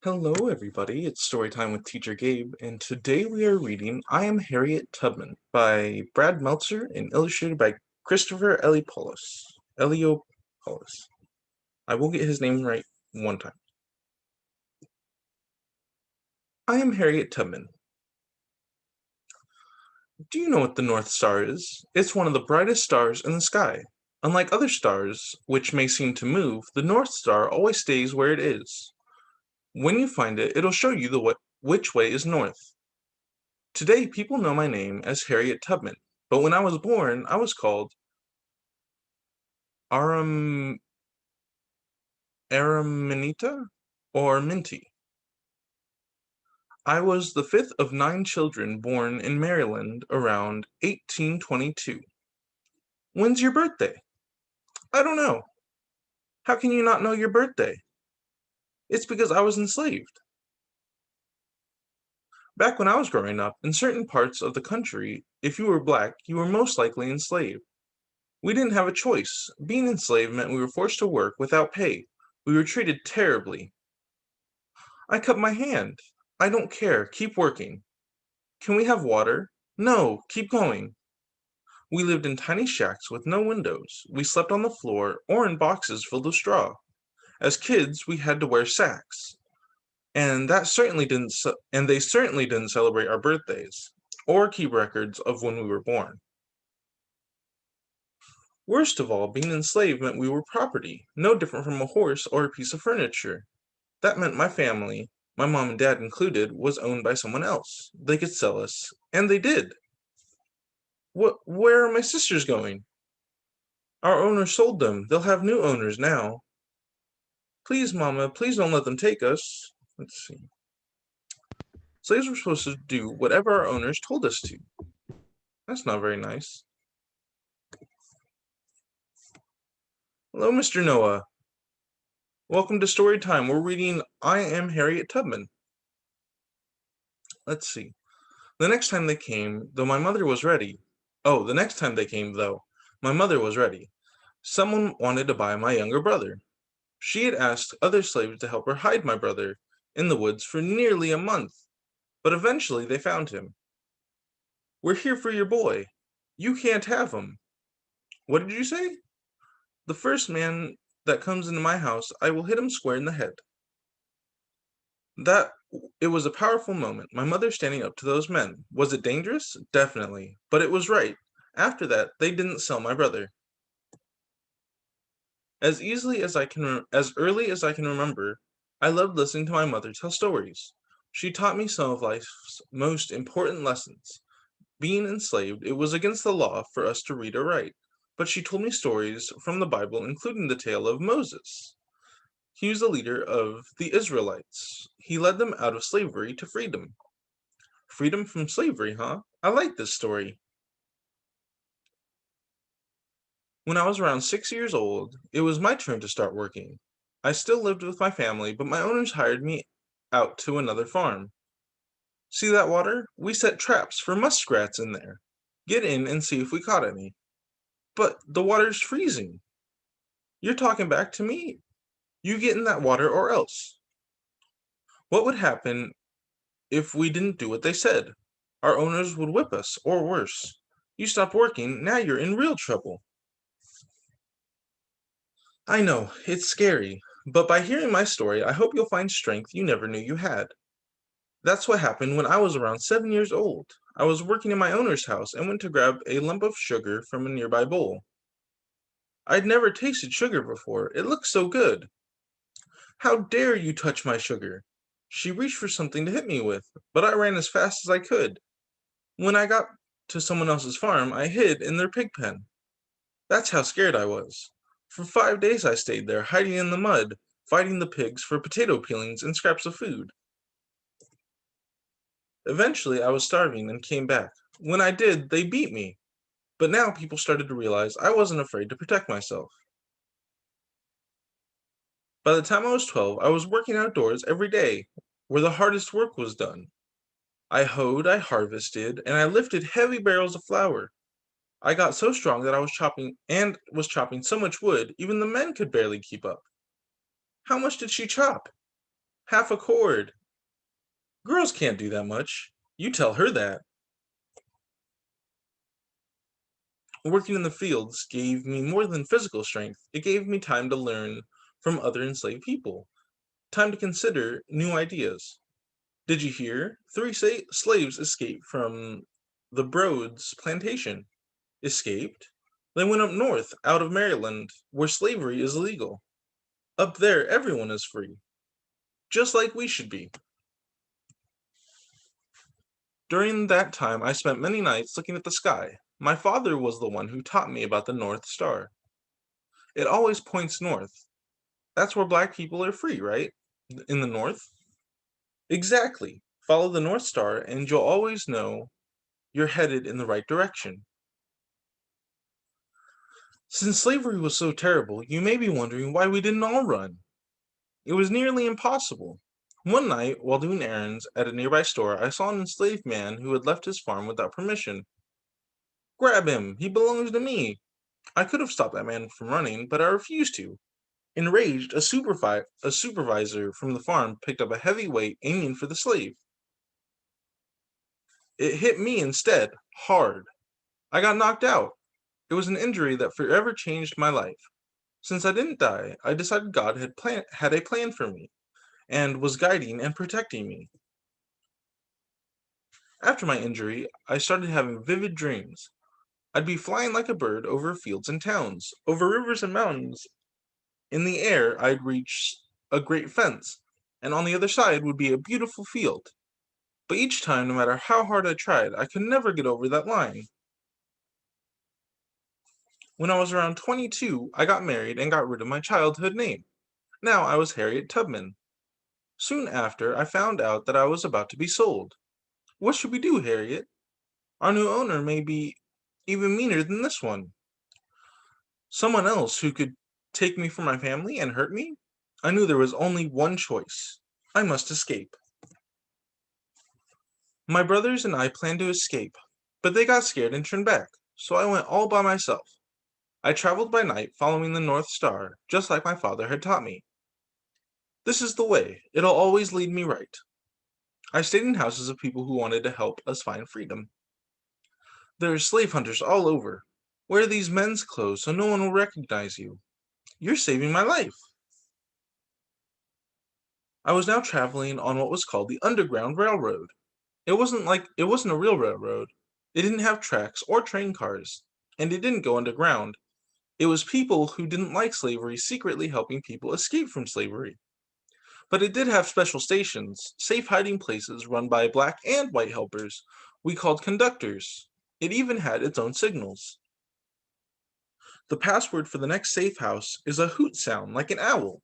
Hello, everybody. It's Storytime with Teacher Gabe, and today we are reading I Am Harriet Tubman by Brad Meltzer and illustrated by Christopher Eliopoulos. Eliopoulos. I will get his name right one time. I am Harriet Tubman. Do you know what the North Star is? It's one of the brightest stars in the sky. Unlike other stars, which may seem to move, the North Star always stays where it is. When you find it, it'll show you which way is north. Today, people know my name as Harriet Tubman, but when I was born, I was called Aram Araminta or Minty. I was the fifth of 9 children born in Maryland around 1822. When's your birthday? I don't know. How can you not know your birthday? It's because I was enslaved. Back when I was growing up, in certain parts of the country, if you were black, you were most likely enslaved. We didn't have a choice. Being enslaved meant we were forced to work without pay. We were treated terribly. I cut my hand. I don't care. Keep working. Can we have water? No, keep going. We lived in tiny shacks with no windows. We slept on the floor or in boxes filled with straw. As kids, we had to wear sacks. And they certainly didn't celebrate our birthdays or keep records of when we were born. Worst of all, being enslaved meant we were property, no different from a horse or a piece of furniture. That meant my family, my mom and dad included, was owned by someone else. They could sell us, and they did. Where are my sisters going? Our owner sold them. They'll have new owners now. Please, Mama, please don't let them take us. Let's see. Slaves were supposed to do whatever our owners told us to. That's not very nice. Hello, Mr. Noah. Welcome to Story Time. We're reading I Am Harriet Tubman. Let's see. The next time they came, though my mother was ready. Oh, the next time they came, though, my mother was ready. Someone wanted to buy my younger brother. She had asked other slaves to help her hide my brother in the woods for nearly a month, but eventually they found him. We're here for your boy. You can't have him. What did you say? The first man that comes into my house, I will hit him square in the head. It was a powerful moment, my mother standing up to those men. Was it dangerous? Definitely. But it was right. After that, they didn't sell my brother. As early as I can remember, I loved listening to my mother tell stories. She taught me some of life's most important lessons. Being enslaved, it was against the law for us to read or write, but she told me stories from the Bible, including the tale of Moses. He was the leader of the Israelites. He led them out of slavery to freedom. Freedom from slavery, huh? I like this story. When I was around 6 years old, it was my turn to start working. I still lived with my family, but my owners hired me out to another farm. See that water? We set traps for muskrats in there. Get in and see if we caught any. But the water's freezing. You're talking back to me? You get in that water or else. What would happen if we didn't do what they said? Our owners would whip us, or worse. You stopped working, now you're in real trouble. I know, it's scary, but by hearing my story, I hope you'll find strength you never knew you had. That's what happened when I was around 7 years old. I was working in my owner's house and went to grab a lump of sugar from a nearby bowl. I'd never tasted sugar before. It looked so good. How dare you touch my sugar? She reached for something to hit me with, but I ran as fast as I could. When I got to someone else's farm, I hid in their pig pen. That's how scared I was. For 5 days I stayed there, hiding in the mud, fighting the pigs for potato peelings and scraps of food. Eventually, I was starving and came back. When I did, they beat me. But now people started to realize I wasn't afraid to protect myself. By the time I was 12, I was working outdoors every day, where the hardest work was done. I hoed, I harvested, and I lifted heavy barrels of flour. I got so strong that I was chopping so much wood, even the men could barely keep up. How much did she chop? Half a cord. Girls can't do that much. You tell her that. Working in the fields gave me more than physical strength. It gave me time to learn from other enslaved people, time to consider new ideas. Did you hear? Three slaves escaped from the Broads plantation. Escaped? They went up north, out of Maryland, where slavery is illegal. Up there, everyone is free, just like we should be. During that time, I spent many nights looking at the sky. My father was the one who taught me about the North Star. It always points north. That's where black people are free, right? In the north? Exactly. Follow the North Star and you'll always know you're headed in the right direction. Since slavery was so terrible, you may be wondering why we didn't all run. It was nearly impossible. One night, while doing errands at a nearby store, I saw an enslaved man who had left his farm without permission. Grab him! He belongs to me! I could have stopped that man from running, but I refused to. Enraged, a supervisor from the farm picked up a heavy weight, aiming for the slave. It hit me instead, hard. I got knocked out. It was an injury that forever changed my life. Since I didn't die, I decided God had a plan for me, and was guiding and protecting me. After my injury, I started having vivid dreams. I'd be flying like a bird over fields and towns, over rivers and mountains. In the air, I'd reach a great fence, and on the other side would be a beautiful field. But each time, no matter how hard I tried, I could never get over that line. When I was around 22, I got married and got rid of my childhood name. Now I was Harriet Tubman. Soon after, I found out that I was about to be sold. What should we do, Harriet? Our new owner may be even meaner than this one. Someone else who could take me from my family and hurt me? I knew there was only one choice. I must escape. My brothers and I planned to escape, but they got scared and turned back, so I went all by myself. I traveled by night following the North Star, just like my father had taught me. This is the way. It'll always lead me right. I stayed in houses of people who wanted to help us find freedom. There are slave hunters all over. Wear these men's clothes so no one will recognize you. You're saving my life. I was now traveling on what was called the Underground Railroad. It wasn't a real railroad. It didn't have tracks or train cars, and it didn't go underground. It was people who didn't like slavery secretly helping people escape from slavery. But it did have special stations, safe hiding places run by black and white helpers we called conductors. It even had its own signals. The password for the next safe house is a hoot sound like an owl.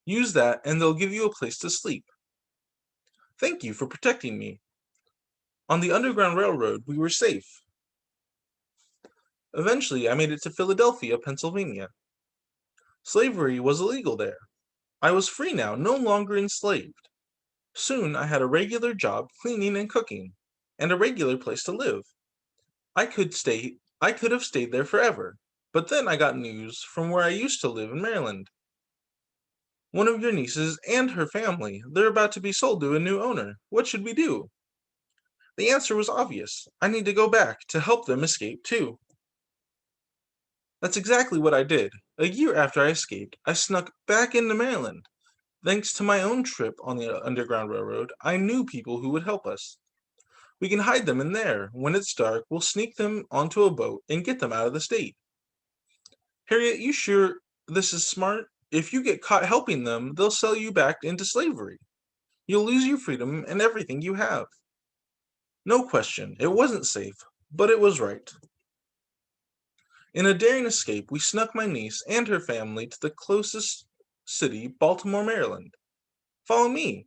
Use that and they'll give you a place to sleep. Thank you for protecting me. On the Underground Railroad, we were safe. Eventually, I made it to Philadelphia, Pennsylvania. Slavery was illegal there. I was free now, no longer enslaved. Soon I had a regular job cleaning and cooking, and a regular place to live. I could have stayed there forever. But then I got news from where I used to live in Maryland. One of your nieces and her family, they're about to be sold to a new owner. What should we do? The answer was obvious. I need to go back to help them escape too. That's exactly what I did. A year after I escaped, I snuck back into Maryland. Thanks to my own trip on the Underground Railroad, I knew people who would help us. We can hide them in there. When it's dark, we'll sneak them onto a boat and get them out of the state. Harriet, you sure this is smart? If you get caught helping them, they'll sell you back into slavery. You'll lose your freedom and everything you have. No question, it wasn't safe, but it was right. In a daring escape, we snuck my niece and her family to the closest city, Baltimore, Maryland. Follow me.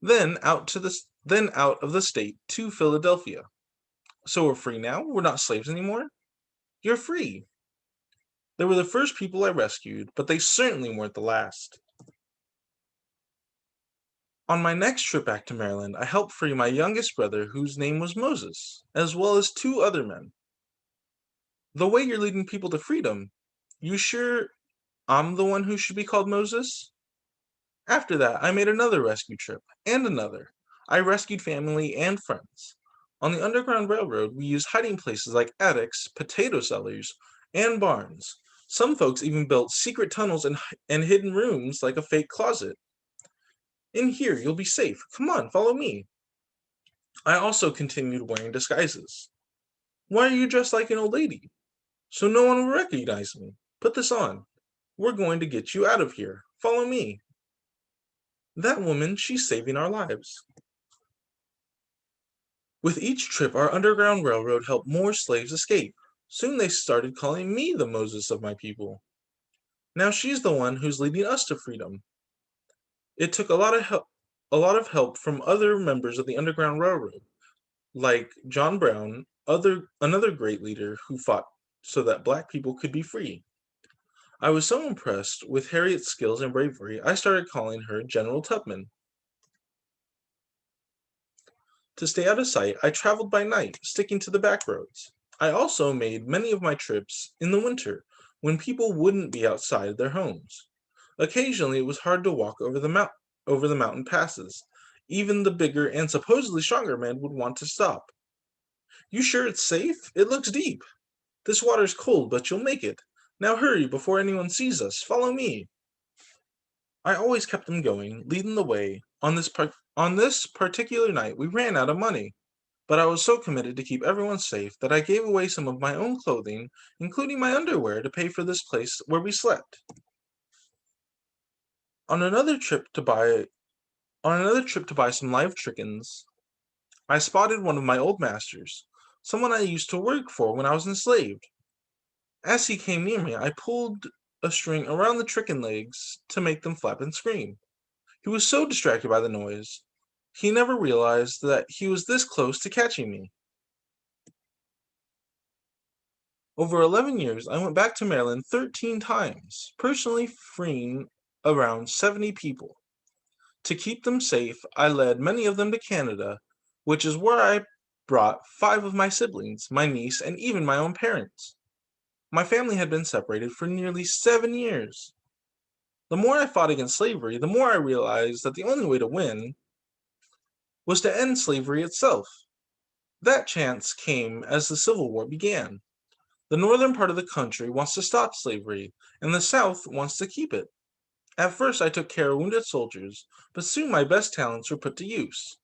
Then out of the state to Philadelphia. So we're free now? We're not slaves anymore? You're free. They were the first people I rescued, but they certainly weren't the last. On my next trip back to Maryland, I helped free my youngest brother, whose name was Moses, as well as two other men. The way you're leading people to freedom, you sure I'm the one who should be called Moses? After that, I made another rescue trip, and another. I rescued family and friends. On the Underground Railroad, we used hiding places like attics, potato cellars, and barns. Some folks even built secret tunnels and hidden rooms like a fake closet. In here, you'll be safe. Come on, follow me. I also continued wearing disguises. Why are you dressed like an old lady? So no one will recognize me. Put this on. We're going to get you out of here. Follow me. That woman, she's saving our lives. With each trip, our Underground Railroad helped more slaves escape. Soon they started calling me the Moses of my people. Now she's the one who's leading us to freedom. It took a lot of help from other members of the Underground Railroad, like John Brown, another great leader who fought so that black people could be free. I was so impressed with Harriet's skills and bravery, I started calling her General Tubman. To stay out of sight, I traveled by night, sticking to the back roads. I also made many of my trips in the winter, when people wouldn't be outside their homes. Occasionally, it was hard to walk over the mountain passes. Even the bigger and supposedly stronger men would want to stop. You sure it's safe? It looks deep. This water's cold, but you'll make it. Now hurry before anyone sees us. Follow me. I always kept them going, leading the way. On this particular night, we ran out of money, but I was so committed to keep everyone safe that I gave away some of my own clothing, including my underwear, to pay for this place where we slept. On another trip to buy some live chickens, I spotted one of my old masters, someone I used to work for when I was enslaved. As he came near me, I pulled a string around the chicken legs to make them flap and scream. He was so distracted by the noise, he never realized that he was this close to catching me. Over 11 years, I went back to Maryland 13 times, personally freeing around 70 people. To keep them safe, I led many of them to Canada, which is where I brought 5 of my siblings, my niece, and even my own parents. My family had been separated for nearly 7 years. The more I fought against slavery, the more I realized that the only way to win was to end slavery itself. That chance came as the Civil War began. The northern part of the country wants to stop slavery, and the South wants to keep it. At first, I took care of wounded soldiers, but soon my best talents were put to use.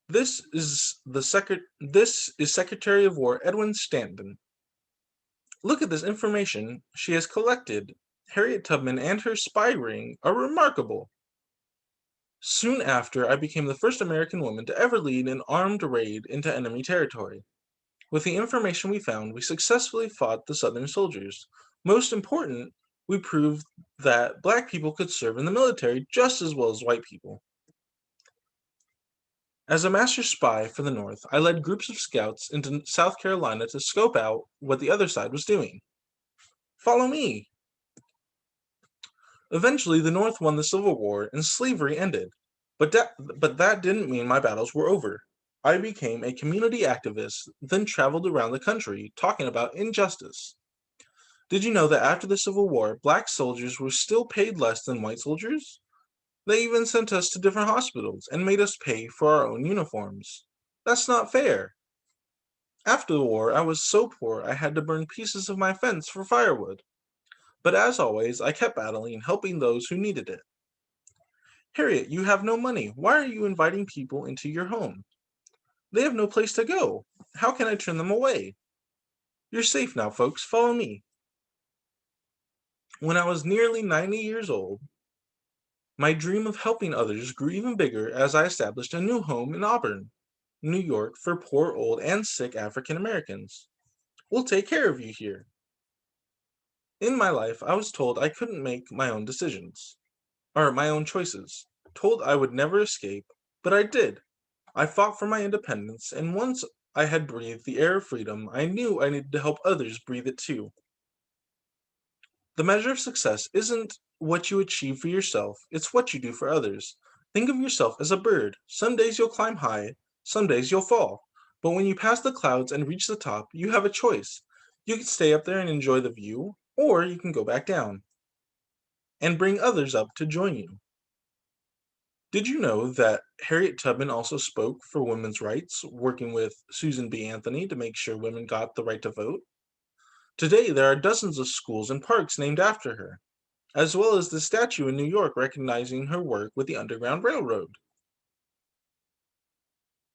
This is Secretary of War Edwin Stanton. Look at this information she has collected. Harriet Tubman and her spy ring are remarkable. Soon after, I became the first American woman to ever lead an armed raid into enemy territory. With the information we found, we successfully fought the Southern soldiers. Most important, we proved that black people could serve in the military just as well as white people. As a master spy for the North, I led groups of scouts into South Carolina to scope out what the other side was doing. Follow me! Eventually, the North won the Civil War and slavery ended. But that didn't mean my battles were over. I became a community activist, then traveled around the country talking about injustice. Did you know that after the Civil War, black soldiers were still paid less than white soldiers? They even sent us to different hospitals and made us pay for our own uniforms. That's not fair. After the war, I was so poor I had to burn pieces of my fence for firewood. But as always, I kept battling, helping those who needed it. Harriet, you have no money. Why are you inviting people into your home? They have no place to go. How can I turn them away? You're safe now, folks. Follow me. When I was nearly 90 years old, my dream of helping others grew even bigger as I established a new home in Auburn, New York, for poor, old, and sick African Americans. We'll take care of you here. In my life, I was told I couldn't make my own decisions, or my own choices, told I would never escape, but I did. I fought for my independence, and once I had breathed the air of freedom, I knew I needed to help others breathe it too. The measure of success isn't what you achieve for yourself, it's what you do for others. Think of yourself as a bird. Some days you'll climb high, some days you'll fall. But when you pass the clouds and reach the top, you have a choice. You can stay up there and enjoy the view, or you can go back down. and bring others up to join you. Did you know that Harriet Tubman also spoke for women's rights, working with Susan B. Anthony to make sure women got the right to vote? Today, there are dozens of schools and parks named after her, as well as the statue in New York recognizing her work with the Underground Railroad.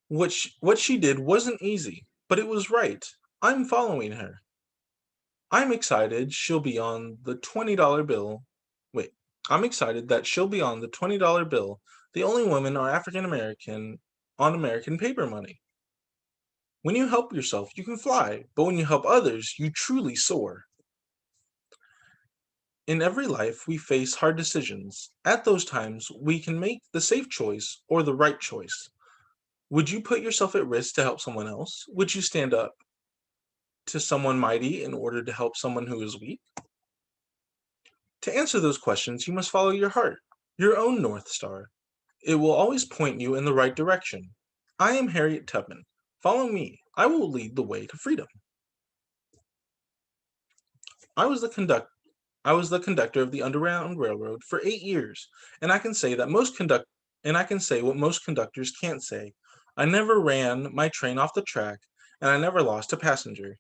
What she did wasn't easy, but it was right. I'm following her. I'm excited she'll be on the $20 bill. Wait, I'm excited that she'll be on the $20 bill, the only women are African American on American paper money. When you help yourself, you can fly, but when you help others, you truly soar. In every life, we face hard decisions. At those times, we can make the safe choice or the right choice. Would you put yourself at risk to help someone else? Would you stand up to someone mighty in order to help someone who is weak? To answer those questions, you must follow your heart, your own North Star. It will always point you in the right direction. I am Harriet Tubman. Follow me. I will lead the way to freedom. I was the conduct I was the conductor of the Underground Railroad for 8 years, and I can say what most conductors can't say. I never ran my train off the track, and I never lost a passenger.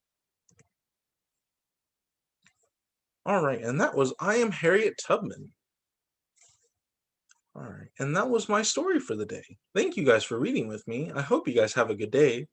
All right, and that was I am Harriet Tubman. All right, and that was my story for the day. Thank you guys for reading with me. I hope you guys have a good day.